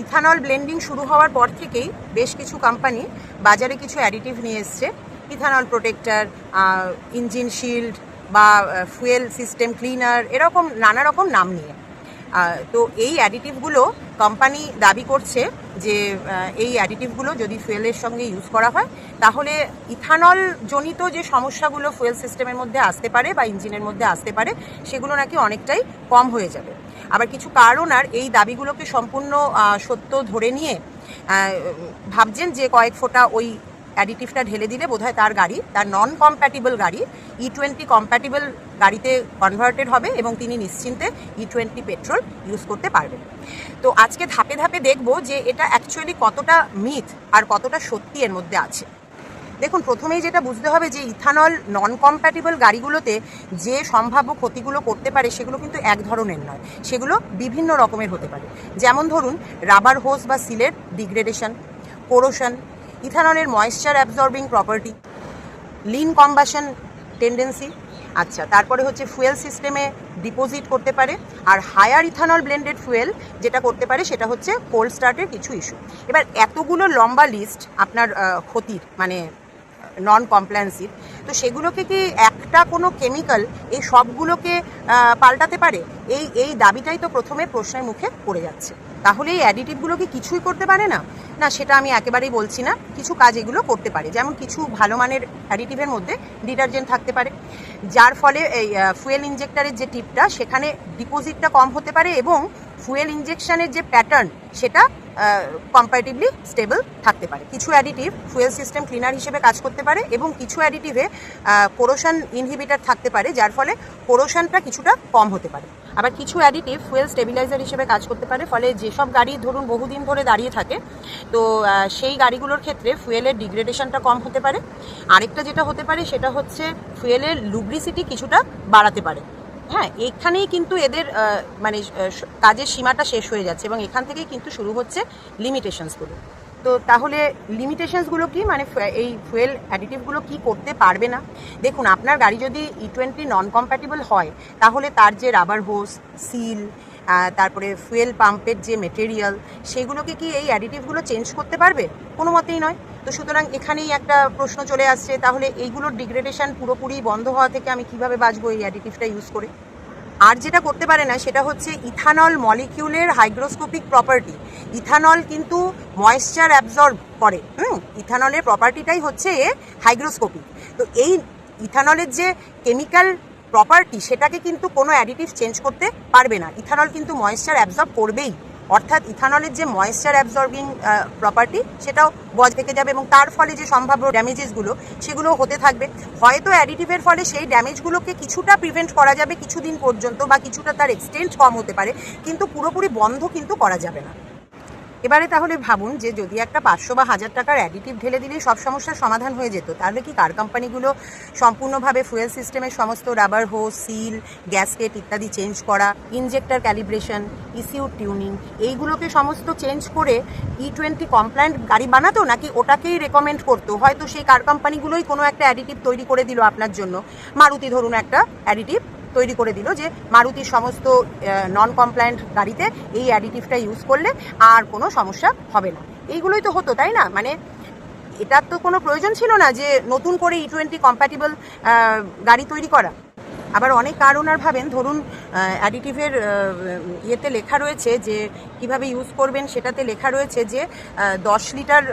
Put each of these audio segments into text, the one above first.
Ethanol blending শুরু হওয়ার পর থেকেই বেশ কিছু কোম্পানি বাজারে কিছু অ্যাডিটিভ নিয়ে এসছে, ইথানল প্রোটেক্টর, ইঞ্জিন শিল্ড বা ফুয়েল সিস্টেম ক্লিনার, এরকম নানা রকম নাম নিয়ে। তো এই অ্যাডিটিভগুলো কোম্পানি দাবি করছে যে এই অ্যাডিটিভগুলো যদি ফুয়েলের সঙ্গে ইউজ করা হয় তাহলে ইথানল জনিত যে সমস্যাগুলো ফুয়েল সিস্টেমের মধ্যে আসতে পারে বা ইঞ্জিনের মধ্যে আসতে পারে সেগুলো নাকি অনেকটাই কম হয়ে যাবে। আবার কিছু কারণ আর এই দাবিগুলোকে সম্পূর্ণ সত্য ধরে নিয়ে ভাবছেন যে কয়েক ফোঁটা ওই অ্যাডিটিভটা ঢেলে দিলে বোধহয় তার গাড়ি, তার নন কম্প্যাটিবল গাড়ি E20 কম্প্যাটিবল গাড়িতে কনভার্টেড হবে এবং তিনি নিশ্চিন্তে E20 পেট্রোল ইউজ করতে পারবেন। তো আজকে ধাপে ধাপে দেখব যে এটা অ্যাকচুয়ালি কতটা মিথ আর কতটা সত্যি এর মধ্যে আছে। দেখুন, প্রথমেই যেটা বুঝতে হবে যে ইথানল নন কম্প্যাটিবল গাড়িগুলোতে যে সম্ভাব্য ক্ষতিগুলো করতে পারে সেগুলো কিন্তু এক ধরনের নয়, সেগুলো বিভিন্ন রকমের হতে পারে। যেমন ধরুন রাবার হোস বা সিলের ডিগ্রেডেশন, কোরোশন, ইথানলের moisture absorbing property, lean combustion tendency, আচ্ছা তারপরে হচ্ছে ফুয়েল সিস্টেমে ডিপোজিট করতে পারে। আর হায়ার ইথানল ব্লেন্ডেড ফুয়েল যেটা করতে পারে সেটা হচ্ছে কোল্ড স্টার্টের কিছু ইস্যু। এবার এতগুলো লম্বা লিস্ট আপনার ক্ষতির, মানে নন কমপ্লায়েন্সির, তো সেগুলোকে কি একটা কোনো কেমিক্যাল এই সবগুলোকে পাল্টাতে পারে? এই দাবিটাই তো প্রথমে প্রশ্নের মুখে পড়ে যাচ্ছে। তাহলে এই অ্যাডিটিভগুলো কি কিছুই করতে পারে না? না, সেটা আমি একেবারেই বলছি না। কিছু কাজ এগুলো করতে পারে, যেমন কিছু ভালো মানের অ্যাডিটিভের মধ্যে ডিটারজেন্ট থাকতে পারে, যার ফলে এই ফুয়েল ইঞ্জেক্টরের যে টিপটা সেখানে ডিপোজিটটা কম হতে পারে এবং ফুয়েল ইঞ্জেকশনের যে প্যাটার্ন সেটা কম্পারেটিভলি স্টেবল থাকতে পারে। কিছু অ্যাডিটিভ ফুয়েল সিস্টেম ক্লিনার হিসেবে কাজ করতে পারে এবং কিছু অ্যাডিটিভে কোরোশন ইনহিবিটার থাকতে পারে, যার ফলে কোরোশনটা কিছুটা কম হতে পারে। আবার কিছু অ্যাডিটিভ ফুয়েল স্টেবিলাইজার হিসেবে কাজ করতে পারে, ফলে যেসব গাড়ি ধরুন বহুদিন ধরে দাঁড়িয়ে থাকে তো সেই গাড়িগুলোর ক্ষেত্রে ফুয়েলের ডিগ্রেডেশনটা কম হতে পারে। আরেকটা যেটা হতে পারে সেটা হচ্ছে ফুয়েলের লুব্রিসিটি কিছুটা বাড়াতে পারে। হ্যাঁ, এখানেই কিন্তু এদের মানে কাজের সীমাটা শেষ হয়ে যাচ্ছে এবং এখান থেকেই কিন্তু শুরু হচ্ছে লিমিটেশনসগুলো। তো তাহলে লিমিটেশনসগুলো কি, মানে এই ফুয়েল অ্যাডিটিভগুলো কি করতে পারবে না? দেখুন, আপনার গাড়ি যদি E20 নন কম্প্যাটিবল হয় তাহলে তার যে রাবার হোস, সিল, তারপরে ফুয়েল পাম্পের যে মেটেরিয়াল, সেগুলোকে কি এই অ্যাডিটিভগুলো চেঞ্জ করতে পারবে? কোনো মতেই নয়। তো সুতরাং এখানেই একটা প্রশ্ন চলে আসছে, তাহলে এইগুলোর ডিগ্রেডেশন পুরোপুরি বন্ধ হওয়া থেকে আমি কিভাবে বাঁচবো এই অ্যাডিটিভটা ইউজ করে? আর যেটা করতে পারে না সেটা হচ্ছে ইথানল মলিকিউলের হাইগ্রোস্কোপিক প্রপার্টি। ইথানল কিন্তু ময়েশ্চার অ্যাবজর্ব করে, ইথানলের প্রপার্টিটাই হচ্ছে হাইগ্রোস্কোপিক। তো এই ইথানলের যে কেমিক্যাল প্রপার্টি সেটাকে কিন্তু কোনো অ্যাডিটিভ চেঞ্জ করতে পারবে না। ইথানল কিন্তু ময়েশ্চার অ্যাবজর্ব করবেই, অর্থাৎ ইথানলের যে ময়েশ্চার অ্যাবজর্বিং প্রপার্টি সেটাও বজায় থেকে যাবে এবং তার ফলে যে সম্ভাব্য ড্যামেজেসগুলো সেগুলো হতে থাকবে। হয়তো অ্যাডিটিভের ফলে সেই ড্যামেজগুলোকে কিছুটা প্রিভেন্ট করা যাবে কিছুদিন পর্যন্ত, বা কিছুটা তার এক্সটেন্ট কম হতে পারে, কিন্তু পুরোপুরি বন্ধ কিন্তু করা যাবে না। এবারে তাহলে ভাবুন যে যদি একটা 500 বা 1000 টাকার অ্যাডিটিভ ঢেলে দিলেই সব সমস্যার সমাধান হয়ে যেত, তাহলে কি কার কোম্পানিগুলো সম্পূর্ণভাবে ফুয়েল সিস্টেমের সমস্ত রাবার হোস, সিল, গ্যাসকেট ইত্যাদি চেঞ্জ করা, ইঞ্জেক্টর ক্যালিব্রেশন, ইসিউ টিউনিং, এইগুলোকে সমস্ত চেঞ্জ করে E20 কমপ্লায়েন্ট গাড়ি বানাতো, নাকি ওটাকেই রেকমেন্ড করতো? হয়তো সেই কার কোম্পানিগুলোই কোনো একটা অ্যাডিটিভ তৈরি করে দিল আপনার জন্য। মারুতি ধরুন একটা অ্যাডিটিভ তৈরি করে দিল যে মারুতির সমস্ত নন কমপ্লায়েন্ট গাড়িতে এই অ্যাডিটিভটা ইউজ করলে আর কোনো সমস্যা হবে না। এইগুলোই তো হতো, তাই না? মানে এটার তো কোনো প্রয়োজন ছিল না যে নতুন করে E20 কম্প্যাটিবল গাড়ি তৈরি করা। আবার অনেক কারণ আর ভাবেন, ধরুন অ্যাডিটিভের ইয়েতে লেখা রয়েছে যে কিভাবে ইউজ করবেন, সেটাতে লেখা রয়েছে যে 10 লিটার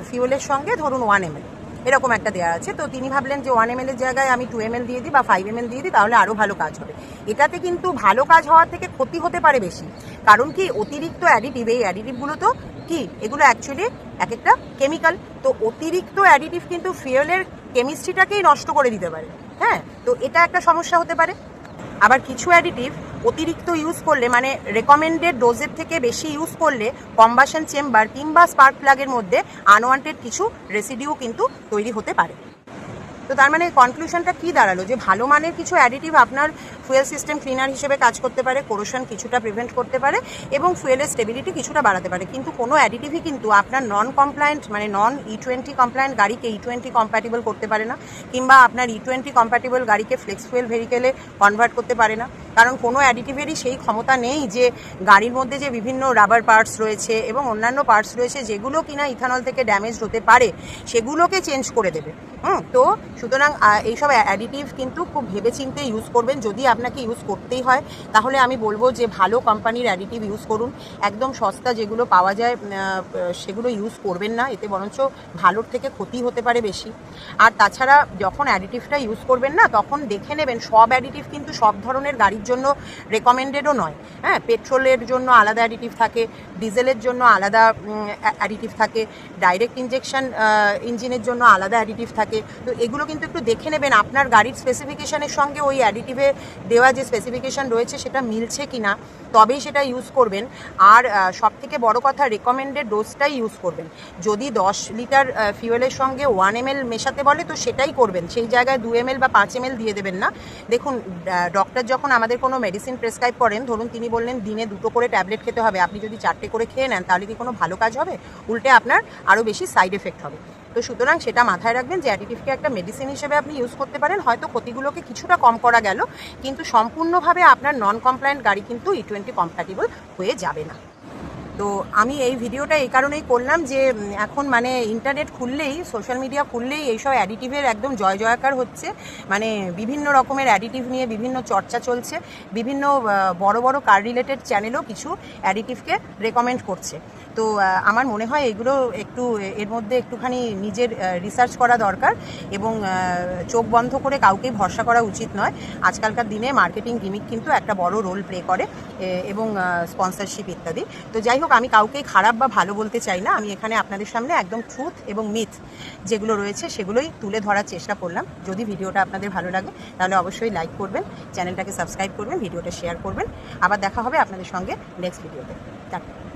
ফিউলের সঙ্গে ধরুন 1 ml এরকম একটা দেওয়া আছে। তো তিনি ভাবলেন যে 1 ml এর জায়গায় আমি 2 ml দিয়ে দিই বা 5 ml দিয়ে দিই, তাহলে আরও ভালো কাজ হবে। এটাতে কিন্তু ভালো কাজ হওয়ার থেকে ক্ষতি হতে পারে বেশি। কারণ কি, অতিরিক্ত অ্যাডিটিভ, এই অ্যাডিটিভগুলো তো কি, এগুলো অ্যাকচুয়ালি এক একটা কেমিক্যাল। তো অতিরিক্ত অ্যাডিটিভ কিন্তু ফুয়েলের কেমিস্ট্রিটাকেই নষ্ট করে দিতে পারে। হ্যাঁ, তো এটা একটা সমস্যা হতে পারে। আবার কিছু অ্যাডিটিভ অতিরিক্ত ইউজ করলে, মানে রেকমেন্ডেড ডোজের থেকে বেশি ইউজ করলে কম্বাশন চেম্বার কিংবা স্পার্ক প্লাগের মধ্যে আনওয়ান্টেড কিছু রেসিডিউ কিন্তু তৈরি হতে পারে। তো তার মানে কনক্লুশনটা কী দাঁড়ালো, যে ভালো মানের কিছু অ্যাডিটিভ আপনার ফুয়েল সিস্টেম ক্লিনার হিসেবে কাজ করতে পারে, কোরোশন কিছুটা প্রিভেন্ট করতে পারে এবং ফুয়েলের স্টেবিলিটি কিছুটা বাড়াতে পারে, কিন্তু কোনো অ্যাডিটিভই কিন্তু আপনার নন কমপ্লায়েন্ট মানে নন E20 কমপ্লায়েন্ট গাড়িকে E20 কম্প্যাটিবল করতে পারে না, কিংবা আপনার E20 কম্প্যাটিবল গাড়িকে ফ্লেক্স ফুয়েল ভেহিকেলে কনভার্ট করতে পারে না। কারণ কোনো অ্যাডিটিভেরই সেই ক্ষমতা নেই যে গাড়ির মধ্যে যে বিভিন্ন রাবার পার্টস রয়েছে এবং অন্যান্য পার্টস রয়েছে যেগুলো কিনা ইথানল থেকে ড্যামেজ হতে পারে সেগুলোকে চেঞ্জ করে দেবে। তো সুতরাং এইসব অ্যাডিটিভ কিন্তু খুব ভেবেচিন্তে ইউজ করবেন। যদি আপনাকে ইউজ করতেই হয় তাহলে আমি বলবো যে ভালো কোম্পানির অ্যাডিটিভ ইউজ করুন, একদম সস্তা যেগুলো পাওয়া যায় সেগুলো ইউজ করবেন না, এতে বরঞ্চ ভালোর থেকে ক্ষতি হতে পারে বেশি। আর তাছাড়া যখন অ্যাডিটিভটা ইউজ করবেন না তখন দেখে নেবেন সব অ্যাডিটিভ কিন্তু সব ধরনের গাড়ির জন্য রেকমেন্ডেডও নয়। হ্যাঁ, পেট্রোলের জন্য আলাদা অ্যাডিটিভ থাকে, ডিজেলের জন্য আলাদা অ্যাডিটিভ থাকে, ডাইরেক্ট ইঞ্জেকশন ইঞ্জিনের জন্য আলাদা অ্যাডিটিভ থাকে। তো এগুলো কিন্তু একটু দেখে নেবেন আপনার গাড়ির স্পেসিফিকেশনের সঙ্গে ওই অ্যাডিটিভে দেওয়া যে স্পেসিফিকেশন রয়েছে সেটা মিলছে কিনা, তবেই সেটা ইউজ করবেন। আর সবথেকে বড় কথা, রেকমেন্ডেড ডোজটাই ইউজ করবেন। যদি 10 লিটার ফিউয়েলের সঙ্গে 1 ml মেশাতে বলে তো সেটাই করবেন, সেই জায়গায় 2 ml বা 5 ml দিয়ে দেবেন না। দেখুন, ডক্টর যখন আমাদের কোনো মেডিসিন প্রেসক্রাইব করেন, ধরুন তিনি বললেন দিনে 2টো করে ট্যাবলেট খেতে হবে, আপনি যদি 4টে করে খেয়ে নেন তাহলে কি কোনো ভালো কাজ হবে? উল্টে আপনার আরও বেশি সাইড এফেক্ট হবে। তো সুতরাং সেটা মাথায় রাখবেন যে অ্যাডিটিভকে একটা মেডিসিন হিসেবে আপনি ইউজ করতে পারেন, হয়তো ক্ষতিগুলোকে কিছুটা কম করা গেল, কিন্তু সম্পূর্ণভাবে আপনার নন কমপ্লায়েন্ট গাড়ি কিন্তু E20 কম্প্যাটিবল হয়ে যাবে না। তো আমি এই ভিডিওটা এই কারণেই করলাম যে এখন মানে ইন্টারনেট খুললেই, সোশ্যাল মিডিয়া খুললেই এইসব অ্যাডিটিভের একদম জয় জয়কার হচ্ছে। মানে বিভিন্ন রকমের অ্যাডিটিভ নিয়ে বিভিন্ন চর্চা চলছে, বিভিন্ন বড় বড় কার রিলেটেড চ্যানেলও কিছু অ্যাডিটিভকে রেকমেন্ড করছে। তো আমার মনে হয় এগুলো একটু এর মধ্যে একটুখানি নিজের রিসার্চ করা দরকার এবং চোখ বন্ধ করে কাউকেই ভরসা করা উচিত নয়। আজকালকার দিনে মার্কেটিং গিমিক কিন্তু একটা বড় রোল প্লে করে এবং স্পন্সরশিপ ইত্যাদি। তো যাই হোক, আমি কাউকেই খারাপ বা ভালো বলতে চাই না, আমি এখানে আপনাদের সামনে একদম ট্রুথ এবং মিথ যেগুলো রয়েছে সেগুলোই তুলে ধরার চেষ্টা করলাম। যদি ভিডিওটা আপনাদের ভালো লাগে তাহলে অবশ্যই লাইক করবেন, চ্যানেলটাকে সাবস্ক্রাইব করবেন, ভিডিওটা শেয়ার করবেন। আবার দেখা হবে আপনাদের সঙ্গে নেক্সট ভিডিওতে। টাটা।